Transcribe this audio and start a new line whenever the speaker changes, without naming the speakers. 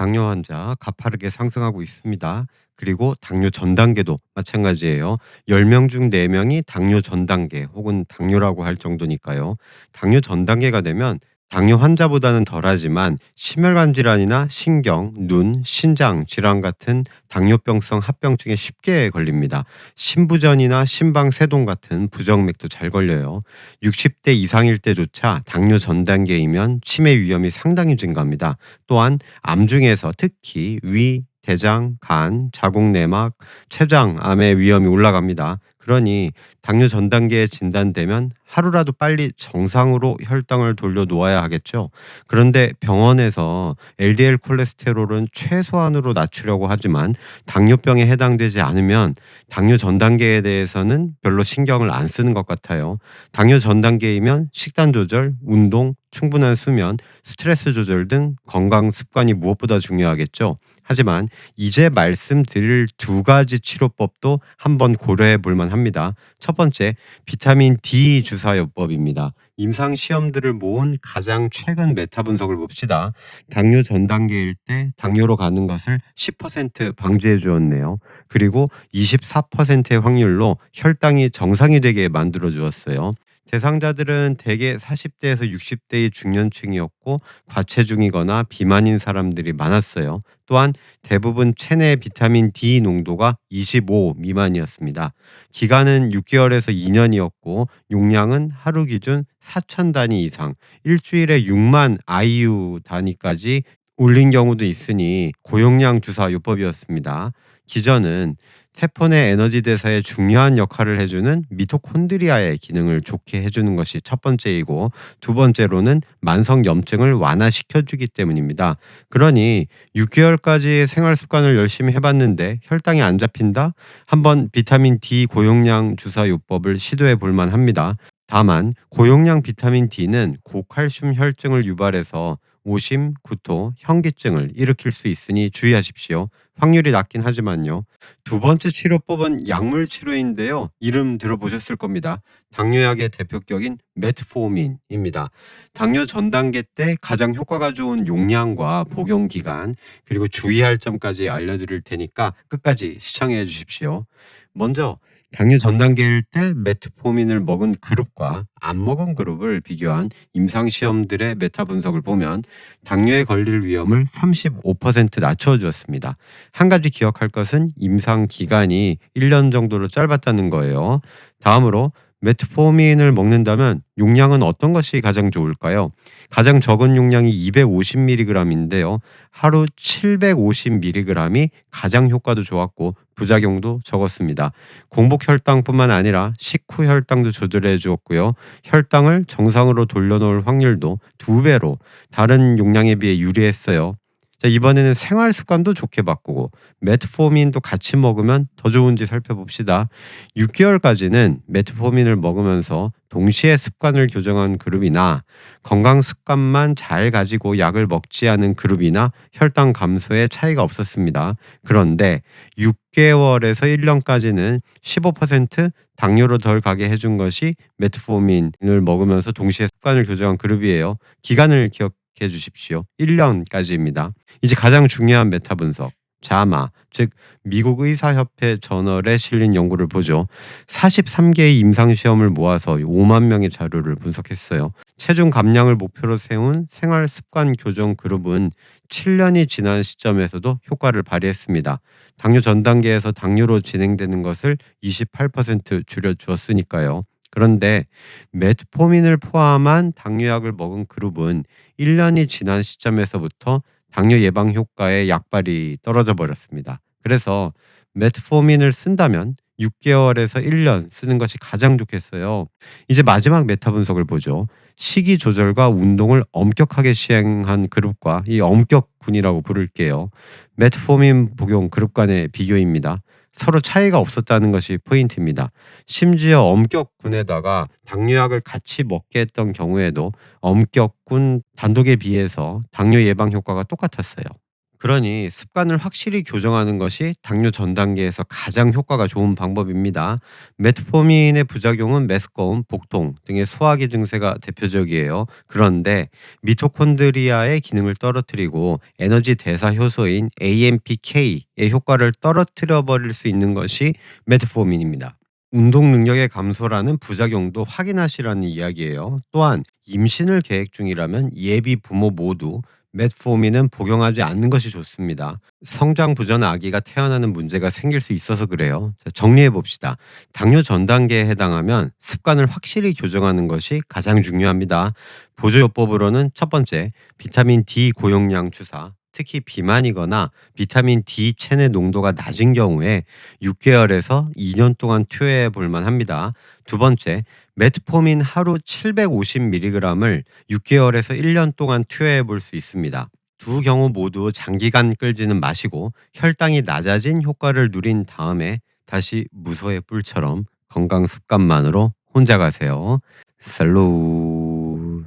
당뇨 환자 가파르게 상승하고 있습니다. 그리고 당뇨 전 단계도 마찬가지예요. 10명 중 4명이 당뇨 전 단계 혹은 당뇨라고 할 정도니까요. 당뇨 전 단계가 되면 당뇨 환자보다는 덜하지만 심혈관 질환이나 신경, 눈, 신장 질환 같은 당뇨병성 합병증에 쉽게 걸립니다. 신부전이나 심방세동 같은 부정맥도 잘 걸려요. 60대 이상일 때조차 당뇨 전 단계이면 치매 위험이 상당히 증가합니다. 또한 암 중에서 특히 위, 대장, 간, 자궁내막, 췌장암의 위험이 올라갑니다. 그러니 당뇨 전 단계에 진단되면 하루라도 빨리 정상으로 혈당을 돌려놓아야 하겠죠. 그런데 병원에서 LDL 콜레스테롤은 최소한으로 낮추려고 하지만 당뇨병에 해당되지 않으면 당뇨 전 단계에 대해서는 별로 신경을 안 쓰는 것 같아요. 당뇨 전 단계이면 식단 조절, 운동, 충분한 수면, 스트레스 조절 등 건강 습관이 무엇보다 중요하겠죠. 하지만 이제 말씀드릴 두 가지 치료법도 한번 고려해 볼 만합니다. 첫 번째, 비타민 D 주사요법입니다. 임상 시험들을 모은 가장 최근 메타 분석을 봅시다. 당뇨 전 단계일 때 당뇨로 가는 것을 10% 방지해 주었네요. 그리고 24%의 확률로 혈당이 정상이 되게 만들어 주었어요. 대상자들은 대개 40대에서 60대의 중년층이었고 과체중이거나 비만인 사람들이 많았어요. 또한 대부분 체내 비타민 D 농도가 25 미만이었습니다. 기간은 6개월에서 2년이었고 용량은 하루 기준 4천 단위 이상, 일주일에 6만 IU 단위까지 올린 경우도 있으니 고용량 주사 요법이었습니다. 기전은 세포 내 에너지 대사에 중요한 역할을 해주는 미토콘드리아의 기능을 좋게 해주는 것이 첫 번째이고, 두 번째로는 만성 염증을 완화시켜주기 때문입니다. 그러니 6개월까지 생활 습관을 열심히 해봤는데 혈당이 안 잡힌다? 한번 비타민 D 고용량 주사 요법을 시도해 볼 만합니다. 다만 고용량 비타민 D는 고칼슘 혈증을 유발해서 오심, 구토, 현기증을 일으킬 수 있으니 주의하십시오. 확률이 낮긴 하지만요. 두 번째 치료법은 약물 치료인데요. 이름 들어보셨을 겁니다. 당뇨약의 대표격인 메트포민입니다. 당뇨 전 단계 때 가장 효과가 좋은 용량과 복용 기간, 그리고 주의할 점까지 알려드릴 테니까 끝까지 시청해 주십시오. 먼저 당뇨 전 단계일 때 메트포민을 먹은 그룹과 안 먹은 그룹을 비교한 임상 시험들의 메타 분석을 보면 당뇨에 걸릴 위험을 35% 낮춰 주었습니다. 한 가지 기억할 것은 임상 기간이 1년 정도로 짧았다는 거예요. 다음으로 메트포민을 먹는다면 용량은 어떤 것이 가장 좋을까요? 가장 적은 용량이 250mg인데요. 하루 750mg이 가장 효과도 좋았고 부작용도 적었습니다. 공복 혈당뿐만 아니라 식후 혈당도 조절해 주었고요. 혈당을 정상으로 돌려놓을 확률도 2배로 다른 용량에 비해 유리했어요. 자, 이번에는 생활 습관도 좋게 바꾸고 메트포민도 같이 먹으면 더 좋은지 살펴봅시다. 6개월까지는 메트포민을 먹으면서 동시에 습관을 교정한 그룹이나 건강 습관만 잘 가지고 약을 먹지 않은 그룹이나 혈당 감소에 차이가 없었습니다. 그런데 6개월에서 1년까지는 15% 당뇨로 덜 가게 해준 것이 메트포민을 먹으면서 동시에 습관을 교정한 그룹이에요. 기간을 기억해 주십시오. 1년까지입니다. 이제 가장 중요한 메타 분석. 자마, 즉 미국 의사협회 저널에 실린 연구를 보죠. 43개의 임상시험을 모아서 5만 명의 자료를 분석했어요. 체중 감량을 목표로 세운 생활 습관 교정 그룹은 7년이 지난 시점에서도 효과를 발휘했습니다. 당뇨 전 단계에서 당뇨로 진행되는 것을 28% 줄여주었으니까요. 그런데 메트포민을 포함한 당뇨약을 먹은 그룹은 1년이 지난 시점에서부터 당뇨 예방 효과의 약발이 떨어져 버렸습니다. 그래서 메트포민을 쓴다면 6개월에서 1년 쓰는 것이 가장 좋겠어요. 이제 마지막 메타 분석을 보죠. 식이 조절과 운동을 엄격하게 시행한 그룹과 이 엄격군이라고 부를게요. 메트포민 복용 그룹 간의 비교입니다. 서로 차이가 없었다는 것이 포인트입니다. 심지어 엄격군에다가 당뇨약을 같이 먹게 했던 경우에도 엄격군 단독에 비해서 당뇨 예방 효과가 똑같았어요. 그러니 습관을 확실히 교정하는 것이 당뇨 전 단계에서 가장 효과가 좋은 방법입니다. 메트포민의 부작용은 메스꺼움, 복통 등의 소화기 증세가 대표적이에요. 그런데 미토콘드리아의 기능을 떨어뜨리고 에너지 대사 효소인 AMPK의 효과를 떨어뜨려 버릴 수 있는 것이 메트포민입니다. 운동 능력의 감소라는 부작용도 확인하시라는 이야기예요. 또한 임신을 계획 중이라면 예비 부모 모두 메트포민은 복용하지 않는 것이 좋습니다. 성장 부전 아기가 태어나는 문제가 생길 수 있어서 그래요. 자, 정리해 봅시다. 당뇨 전 단계에 해당하면 습관을 확실히 교정하는 것이 가장 중요합니다. 보조요법으로는 첫 번째, 비타민 D 고용량 주사, 특히 비만이거나 비타민 D 체내 농도가 낮은 경우에 6개월에서 2년 동안 투여해 볼 만합니다. 두 번째, 메트포민 하루 750mg을 6개월에서 1년 동안 투여해 볼 수 있습니다. 두 경우 모두 장기간 끌지는 마시고 혈당이 낮아진 효과를 누린 다음에 다시 무소의 뿔처럼 건강 습관만으로 혼자 가세요. 살로우.